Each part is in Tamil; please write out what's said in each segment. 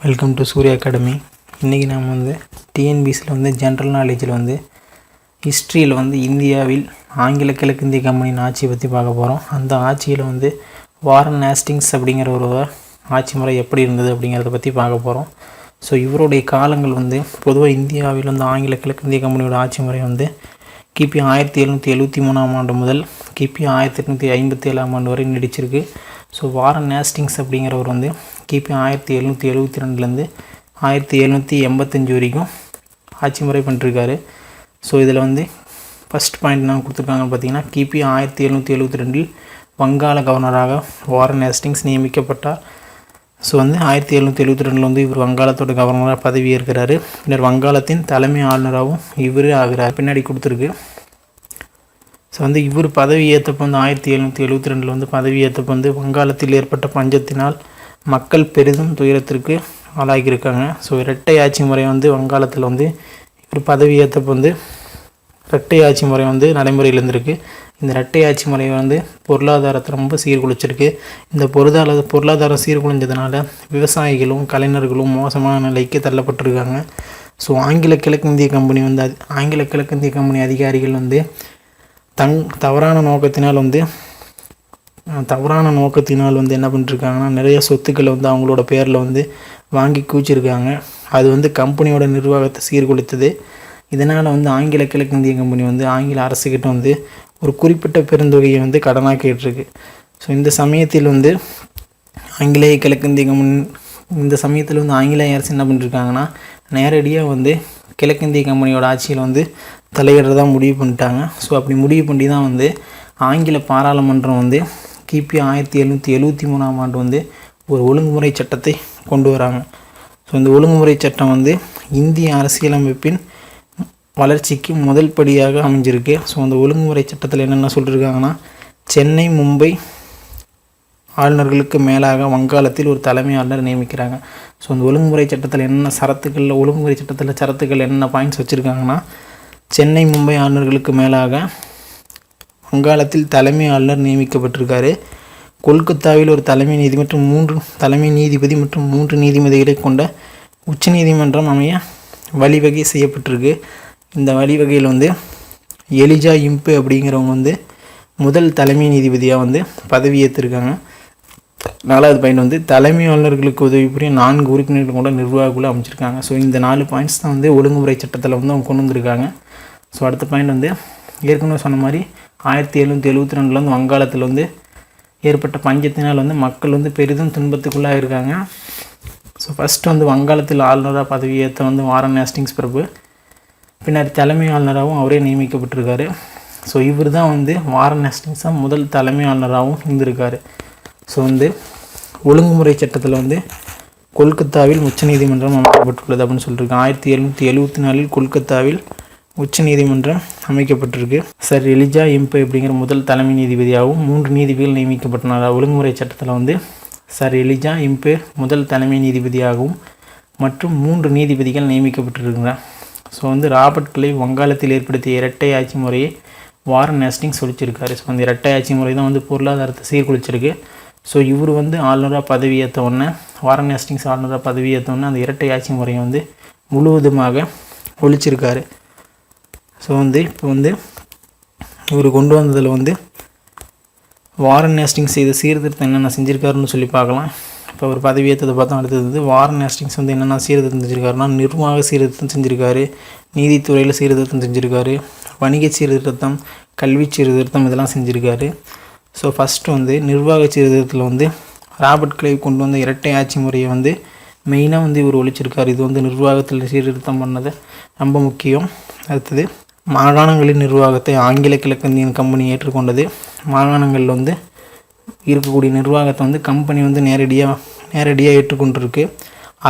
Welcome to Surya academy. இன்றைக்கி நாம் டிஎன்பிசியில் ஜென்ரல் நாலேஜில் ஹிஸ்ட்ரியில் இந்தியாவில் ஆங்கில கிழக்கிந்திய கம்பெனியின் ஆட்சியை பற்றி பார்க்க போகிறோம். அந்த ஆட்சியில் வாரன் ஹேஸ்டிங்ஸ் அப்படிங்கிற ஒரு ஆட்சி முறை எப்படி இருந்தது அப்படிங்கிறத பற்றி பார்க்க போகிறோம். ஸோ இவருடைய காலங்கள் பொதுவாக இந்தியாவில் ஆங்கில கிழக்கிந்திய கம்பெனியோட ஆட்சி முறை கிபி 1773 ஆண்டு முதல் கிபி 1857 வரை நீடிச்சிருக்கு. ஸோ வாரன் ஹேஸ்டிங்ஸ் அப்படிங்கிறவர் கிபி 1772 1785 வரைக்கும் ஆட்சி முறை பண்ணிருக்காரு. ஸோ இதில் ஃபஸ்ட் பாயிண்ட் நான் கொடுத்துருக்காங்கன்னு பார்த்தீங்கன்னா, கிபி 1772 வங்காள கவர்னராக வாரன் ஹேஸ்டிங்ஸ் நியமிக்கப்பட்டார். ஸோ 1772 இவர் வங்காளத்தோட கவர்னராக பதவி ஏற்கிறாரு. பின்னர் வங்காளத்தின் தலைமை ஆளுநராகவும் இவர் ஆகிறார். பின்னாடி கொடுத்துருக்கு. ஸோ இவர் பதவி ஏற்றப்போ 1772 பதவி ஏற்றப்போ வங்காளத்தில் ஏற்பட்ட பஞ்சத்தினால் மக்கள் பெரிதும் துயரத்திற்கு ஆளாகியிருக்காங்க. ஸோ இரட்டை ஆட்சி முறை வங்காளத்தில் இவர் பதவி ஏற்றப்போ இரட்டை ஆட்சி முறை நடைமுறையில் இருந்திருக்கு. இந்த இரட்டை ஆட்சி முறை பொருளாதாரத்தை ரொம்ப சீர்குலைச்சிருக்கு. இந்த பொருளாதாரம் சீர்குலைஞ்சதுனால விவசாயிகளும் கலைஞர்களும் மோசமான நிலைக்கு தள்ளப்பட்டிருக்காங்க. ஸோ ஆங்கில கிழக்கிந்திய கம்பெனி அதிகாரிகள் தவறான நோக்கத்தினால் என்ன பண்ணிருக்காங்கன்னா, நிறைய சொத்துக்களை அவங்களோட பேரில் வாங்கி கூச்சிருக்காங்க. அது கம்பெனியோட நிர்வாகத்தை சீர்குலைத்தது. இதனால் ஆங்கில கிழக்கிந்திய கம்பெனி ஆங்கில அரசுக்கிட்ட ஒரு குறிப்பிட்ட பெருந்தொகையை கடனாக கேட்டிருக்கு. ஸோ இந்த சமயத்தில் ஆங்கிலேய கிழக்கிந்திய கம்பெனி ஆங்கிலேய அரசு என்ன பண்ணிருக்காங்கன்னா, நேரடியாக கிழக்கிந்திய கம்பெனியோட ஆட்சியில் தலையிடுறதா முடிவு பண்ணிட்டாங்க. ஸோ அப்படி முடிவு பண்ணி தான் ஆங்கில பாராளுமன்றம் கிபி 1773 ஆண்டு ஒரு ஒழுங்குமுறை சட்டத்தை கொண்டு வராங்க. ஸோ இந்த ஒழுங்குமுறை சட்டம் இந்திய அரசியலமைப்பின் வளர்ச்சிக்கு முதல் படியாக அமைஞ்சிருக்கு. ஸோ அந்த ஒழுங்குமுறை சட்டத்தில் என்னென்ன சொல்லியிருக்காங்கன்னா, சென்னை மும்பை ஆளுநர்களுக்கு மேலாக வங்காளத்தில் ஒரு தலைமை ஆளுநர் நியமிக்கிறாங்க. ஸோ அந்த ஒழுங்குமுறை சட்டத்தில் என்னென்ன சரத்துக்கள் என்னென்ன பாயிண்ட்ஸ் வச்சுருக்காங்கன்னா, சென்னை மும்பை ஆளுநர்களுக்கு மேலாக வங்காளத்தில் தலைமை ஆளுநர் நியமிக்கப்பட்டிருக்காரு. கொல்கத்தாவில் ஒரு தலைமை நீதிபதி மற்றும் 3 நீதிபதிகளை கொண்ட உச்ச நீதிமன்றம் அமைய வழிவகை செய்யப்பட்டிருக்கு. இந்த வழிவகையில் எலிஜா இம்பு அப்படிங்கிறவங்க முதல் தலைமை நீதிபதியாக பதவி ஏற்றிருக்காங்க. 4வது பாயிண்ட் தலைமை ஆளுநர்களுக்கு உதவி புரிய 4 உறுப்பினர்கள் கொண்ட நிர்வாக குழு அமைச்சிருக்காங்க. ஸோ இந்த 4 பாயிண்ட்ஸ் தான் ஒழுங்குமுறை சட்டத்தில் அவங்க கொண்டு வந்திருக்காங்க. ஸோ அடுத்த பாயிண்ட் ஏற்கனவே சொன்ன மாதிரி 1772 வங்காளத்தில் ஏற்பட்ட பஞ்சத்தினால் மக்கள் பெரிதும் துன்பத்துக்குள்ளாக இருக்காங்க. ஸோ ஃபஸ்ட்டு வங்காளத்தில் ஆளுநராக பதவி ஏற்ற வாரன் ஹேஸ்டிங்ஸ் பிரபு, பின்னர் தலைமை ஆளுநராகவும் அவரே நியமிக்கப்பட்டிருக்காரு. ஸோ இவர் தான் வாரன் ஹேஸ்டிங்ஸாக முதல் தலைமை ஆளுநராகவும் இருந்திருக்காரு. ஸோ ஒழுங்குமுறை சட்டத்தில் கொல்கத்தாவில் உச்சநீதிமன்றம் அமைக்கப்பட்டுள்ளது அப்படின்னு சொல்லியிருக்காங்க. 1774 கொல்கத்தாவில் உச்சநீதிமன்றம் அமைக்கப்பட்டிருக்கு. சர் எலிஜா இம்பு அப்படிங்கிற முதல் தலைமை நீதிபதியாகவும் 3 நீதிபதிகள் நியமிக்கப்பட்டனர். ஒழுங்குமுறை சட்டத்தில் சர் எலிஜா இம்பு முதல் தலைமை நீதிபதியாகவும் மற்றும் 3 நீதிபதிகள் நியமிக்கப்பட்டிருக்கிறார். ஸோ ராபர்ட் கிளைவ் வங்காளத்தில் ஏற்படுத்திய இரட்டை ஆட்சி முறையை வாரன் ஹேஸ்டிங்ஸ் சொல்லிச்சிருக்காரு. ஸோ அந்த இரட்டை ஆட்சி முறை தான் பொருளாதாரத்தை சீர்குலைச்சிருக்கு. ஸோ இவர் ஆளுநராக பதவி ஏற்றவுடனே வாரன் ஹேஸ்டிங்ஸ் ஆளுநராக பதவி ஏற்றவுடனே அந்த இரட்டை ஆட்சி முறையை முழுவதுமாக ஒழிச்சிருக்காரு. ஸோ இப்போ இவர் கொண்டு வந்ததில் வாரன் ஹேஸ்டிங்ஸ் செய்த சீர்திருத்தம் என்னென்ன செஞ்சுருக்காருன்னு சொல்லி பார்க்கலாம். இப்போ அவர் பதவி ஏற்றதை பார்த்தா அடுத்தது வாரன் ஹேஸ்டிங்ஸ் என்னென்ன சீர்திருத்தம் செஞ்சுருக்காருன்னா, நிர்வாக சீர்திருத்தம் செஞ்சுருக்காரு, நீதித்துறையில் சீர்திருத்தம் செஞ்சுருக்காரு, வணிக சீர்திருத்தம், கல்வி சீர்திருத்தம் இதெல்லாம் செஞ்சுருக்காரு. ஸோ ஃபஸ்ட்டு நிர்வாக சீர்திருத்தத்தில் ராபர்ட் கிளைவ் கொண்டு வந்த இரட்டை ஆட்சி முறையை மெயினாக இவர் ஒழிச்சிருக்காரு. இது நிர்வாகத்தில் சீர்திருத்தம் பண்ணது ரொம்ப முக்கியம். அடுத்தது மாகாணங்களின் நிர்வாகத்தை ஆங்கில கிழக்கிந்திய கம்பெனி ஏற்றுக்கொண்டது. மாகாணங்களில் இருக்கக்கூடிய நிர்வாகத்தை கம்பெனி நேரடியாக ஏற்றுக்கொண்டிருக்கு.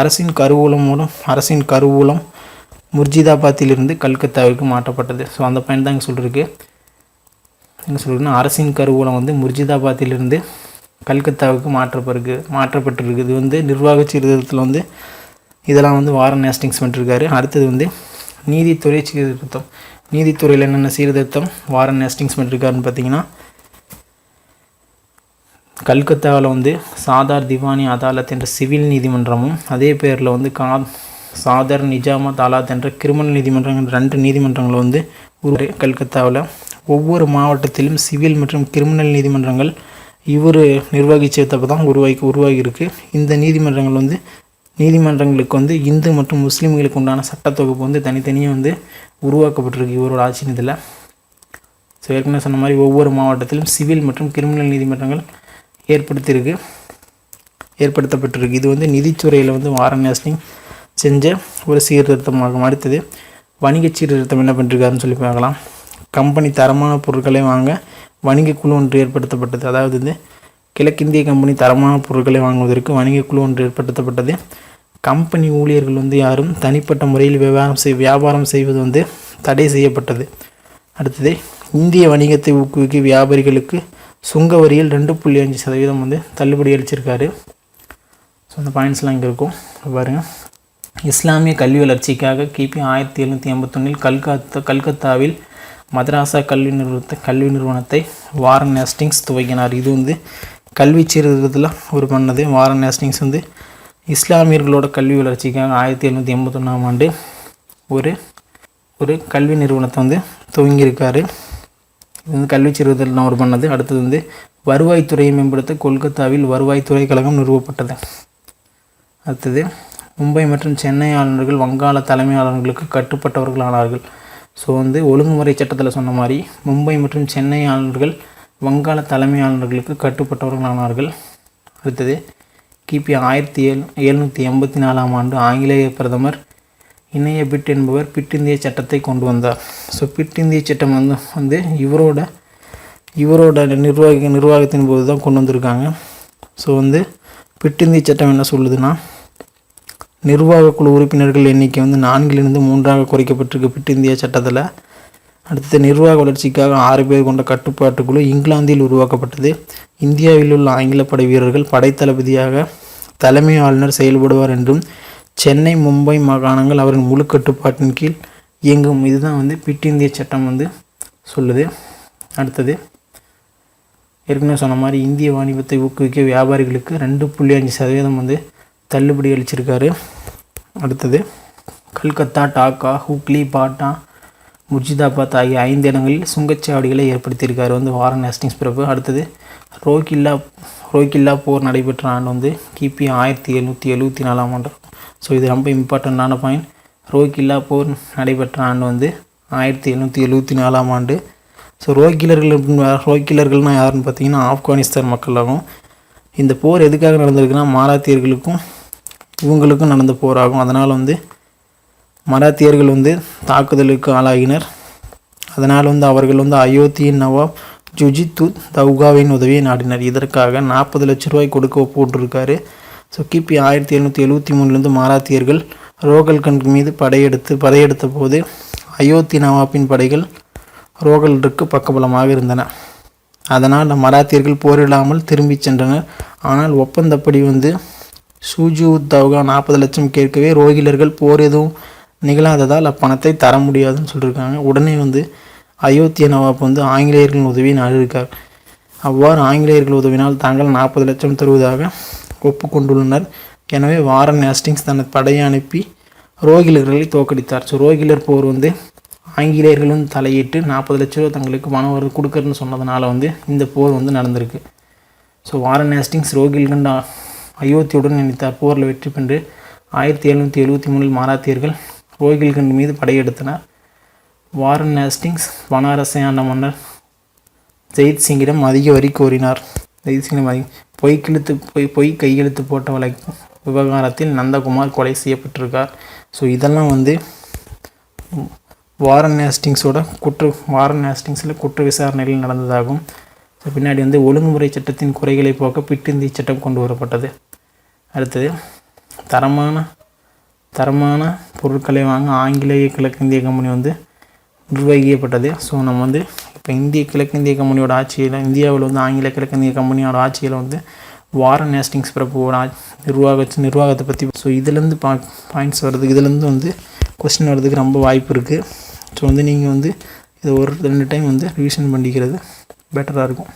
அரசின் கருவூலம் முர்ஜிதாபாத்திலிருந்து கல்கத்தாவிற்கு மாற்றப்பட்டது. ஸோ அந்த பாயிண்ட் தான் இங்கே சொல்லியிருக்கு. என்ன சொல்கிறதுன்னா, அரசின் கருவூலம் முர்ஜிதாபாத்திலிருந்து கல்கத்தாவுக்கு மாற்றப்பட்டிருக்கு. இது நிர்வாக சீர்திருத்தத்தில் இதெல்லாம் வாரன் ஹேஸ்டிங்ஸ் பண்ணிருக்காரு. அடுத்தது நீதித்துறை சீர்திருத்தம். நீதித்துறையில் என்னென்ன சீர்திருத்தம் வாரன் ஹேஸ்டிங்ஸ் பண்ணிருக்காருன்னு பார்த்தீங்கன்னா, கல்கத்தாவில் வந்து சாதார் திவானி அதாலத் என்ற சிவில் நீதிமன்றமும் அதே பேரில் வந்து சாதர் நிஜாமத் அதாலத் என்ற கிரிமினல் நீதிமன்றங்கள் 2 நீதிமன்றங்கள் வந்து கல்கத்தாவில். ஒவ்வொரு மாவட்டத்திலும் சிவில் மற்றும் கிரிமினல் நீதிமன்றங்கள் இவர் நிர்வகிச்சதப்போ தான் உருவாகியிருக்கு. இந்த நீதிமன்றங்கள் வந்து நீதிமன்றங்களுக்கு வந்து இந்து மற்றும் முஸ்லீம்களுக்கு உண்டான சட்டத்தொகுப்பு வந்து தனித்தனியாக வந்து உருவாக்கப்பட்டிருக்கு இவரோட ஆட்சி இதில். ஸோ ஏற்கனவே சொன்ன மாதிரி ஒவ்வொரு மாவட்டத்திலும் சிவில் மற்றும் கிரிமினல் நீதிமன்றங்கள் ஏற்படுத்தப்பட்டிருக்கு. இது வந்து நிதித்துறையில் வந்து வாரன் ஹேஸ்டிங்ஸ் செஞ்ச ஒரு சீர்திருத்தமாகும். அடுத்தது வணிக சீர்திருத்தம் என்ன பண்ணிருக்காருன்னு சொல்லி பார்க்கலாம். கம்பெனி தரமான பொருட்களை வாங்க வணிக குழு ஒன்று ஏற்படுத்தப்பட்டது. அதாவது வந்து கிழக்கிந்திய கம்பெனி தரமான பொருட்களை வாங்குவதற்கு வணிக குழு ஒன்று ஏற்படுத்தப்பட்டது. கம்பெனி ஊழியர்கள் வந்து யாரும் தனிப்பட்ட முறையில் வியாபாரம் செய்வது வந்து தடை செய்யப்பட்டது. அடுத்தது இந்திய வணிகத்தை ஊக்குவிக்க வியாபாரிகளுக்கு சுங்க வரியில் 2.5% வந்து தள்ளுபடி அளிச்சிருக்காரு. ஸோ அந்த பாயிண்ட்ஸ்லாம் இங்கே இருக்கும் பாருங்கள். இஸ்லாமிய கல்வி வளர்ச்சிக்காக கிபி 1781 கல்கத்தாவில் மதராசா கல்வி நிறுவனத்தை வாரன் ஹேஸ்டிங்ஸ் துவங்கினார். இது வந்து கல்வி சீர்திருத்தத்தில் ஒரு பண்ணது. வாரன் ஹேஸ்டிங்ஸ் வந்து இஸ்லாமியர்களோட கல்வி வளர்ச்சிக்காக 1781 ஆண்டு ஒரு கல்வி நிறுவனத்தை வந்து துவங்கியிருக்காரு. இது வந்து கல்வி சீர்திருத்தத்தில் ஒரு பண்ணது. அடுத்தது வந்து வருவாய்த்துறையை மேம்படுத்த கொல்கத்தாவில் வருவாய்த்துறை கழகம் நிறுவப்பட்டது. அடுத்தது மும்பை மற்றும் சென்னை ஆளுநர்கள் வங்காள தலைமையாளர்களுக்கு கட்டுப்பட்டவர்களானார்கள். ஸோ வந்து ஒழுங்குமுறை சட்டத்தில் சொன்ன மாதிரி மும்பை மற்றும் சென்னை ஆளுநர்கள் வங்காள தலைமை ஆளுநர்களுக்கு கட்டுப்பட்டவர்களானார்கள். அடுத்தது கிபி 1784 ஆண்டு ஆங்கிலேய பிரதமர் இணைய பிட் என்பவர் பிட் இந்திய சட்டத்தை கொண்டு வந்தார். ஸோ பிட் இந்திய சட்டம் வந்து இவரோட நிர்வாகத்தின் போது தான் கொண்டு வந்திருக்காங்க. ஸோ வந்து பிட் இந்திய சட்டம் என்ன சொல்லுதுன்னா, நிர்வாக குழு உறுப்பினர்கள் எண்ணிக்கை வந்து 4லிருந்து 3ஆக குறைக்கப்பட்டிருக்கு பிட் இந்திய சட்டத்தில். அடுத்தது நிர்வாக வளர்ச்சிக்காக 6 பேர் கொண்ட கட்டுப்பாட்டுக்குழு இங்கிலாந்தில் உருவாக்கப்பட்டது. இந்தியாவில் உள்ள ஆங்கில படை வீரர்கள் படைத்தளபதியாக தலைமை ஆளுநர் செயல்படுவார் என்றும் சென்னை மும்பை மாகாணங்கள் அவரின் முழு கட்டுப்பாட்டின் கீழ் இயங்கும். இதுதான் வந்து பிட் இந்திய சட்டம் வந்து சொல்லுது. அடுத்தது ஏற்கனவே சொன்ன மாதிரி இந்திய வாணிபத்தை ஊக்குவிக்க வியாபாரிகளுக்கு 2.5% வந்து தள்ளுபடி அளிச்சிருக்காரு. அடுத்தது கல்கத்தா, டாக்கா, ஹூக்ளி, பாட்னா, முர்ஜிதாபாத் ஆகிய 5 இடங்களில் சுங்கச்சாவடிகளை ஏற்படுத்தியிருக்காரு வந்து வாரன் ஹேஸ்டிங்ஸ் பிறப்பு. அடுத்தது ரோகில்லா போர் நடைபெற்ற ஆண்டு வந்து கிபி 1774 ஆண்டு. ஸோ இது ரொம்ப இம்பார்ட்டண்ட்டான பாயிண்ட். ரோகில்லா போர் நடைபெற்ற ஆண்டு வந்து 1774 ஆண்டு. ஸோ ரோகில்லர்கள்னால் யாருன்னு பார்த்தீங்கன்னா ஆப்கானிஸ்தான் மக்கள் ஆகும். இந்த போர் எதுக்காக நடந்திருக்குன்னா மராத்தியர்களுக்கும் இவங்களுக்கும் நடந்த போராகும். அதனால் வந்து மராத்தியர்கள் வந்து தாக்குதலுக்கு ஆளாகினர். அதனால் வந்து அவர்கள் வந்து அயோத்தியின் நவாப் ஜுஜித்துத் தௌகாவின் உதவியை நாடினர். இதற்காக 40 லட்ச ரூபாய் கொடுக்க போட்டிருக்காரு. ஸோ கிபி 1773 மராத்தியர்கள் ரோகல்கண்ட் மீது படையெடுத்த போது அயோத்தி நவாப்பின் படைகள் ரோகல்ருக்கு பக்கபலமாக இருந்தன. அதனால் மராத்தியர்கள் போரிடாமல் திரும்பி சென்றனர். ஆனால் ஒப்பந்தப்படி வந்து சுஜித் தௌகா 40 லட்சம் கேட்கவே ரோகிலர்கள் போர் எதுவும் நிகழாததால் அப்பணத்தை தர முடியாதுன்னு சொல்லியிருக்காங்க. உடனே வந்து அயோத்திய நவாப் வந்து ஆங்கிலேயர்களின் உதவியை நாடியிருக்கார். அவ்வாறு ஆங்கிலேயர்கள் உதவினால் தாங்கள் 40 லட்சம் தருவதாக ஒப்புக்கொண்டுள்ளனர். எனவே வாரன் ஹேஸ்டிங்ஸ் தனது படையை அனுப்பி ரோகிலர்களை தோற்கடித்தார். ஸோ ரோகிலர் போர் வந்து ஆங்கிலேயர்களும் தலையிட்டு 40 லட்ச ரூபா தங்களுக்கு பணம் கொடுக்குறதுன்னு சொன்னதுனால வந்து இந்த போர் வந்து நடந்திருக்கு. ஸோ வாரன் ஹேஸ்டிங்ஸ் ரோகில்கண்ட் அயோத்தியுடன் நினைத்தார். போரில் வெற்றி பெற்று 1773 மராத்தியர்கள் ரோகில்கண்ட் மீது படையெடுத்தனர். வாரன் ஹேஸ்டிங்ஸ் பனாரஸை ஆண்ட மன்னர் ஜெயித் சிங்கிடம் அதிக வரி கோரினார். ஜெயித் சிங்கிடம் பொய் கையெழுத்து போட்ட விவகாரத்தில் நந்தகுமார் கொலை செய்யப்பட்டிருக்கார். ஸோ இதெல்லாம் வந்து வாரன் ஹேஸ்டிங்ஸில் குற்ற விசாரணைகள் நடந்ததாகும். ஸோ பின்னாடி வந்து ஒழுங்குமுறை சட்டத்தின் குறைகளை போக்க பிட் இந்திய சட்டம் கொண்டு வரப்பட்டது. அடுத்தது தரமான பொருட்களை வாங்க ஆங்கிலேய கிழக்கிந்திய கம்பெனி வந்து நிர்வகிக்கப்பட்டது. ஸோ நம்ம வந்து இப்போ கிழக்கிந்திய கம்பெனியோட ஆட்சியில் இந்தியாவில் வந்து ஆங்கில கிழக்கிந்திய கம்பெனியோட ஆட்சியில் வந்து வாரன் ஹேஸ்டிங்ஸ் பிறப்போட நிர்வாகத்தை பற்றி. ஸோ இதுலேருந்து பாயிண்ட்ஸ் வர்றதுக்கு இதுலேருந்து வந்து கொஸ்டின் வர்றதுக்கு ரொம்ப வாய்ப்பு இருக்குது. ஸோ வந்து நீங்கள் வந்து இதை 1-2 டைம் வந்து ரிவிஷன் பண்ணிக்கிறது பெட்டராக இருக்கும்.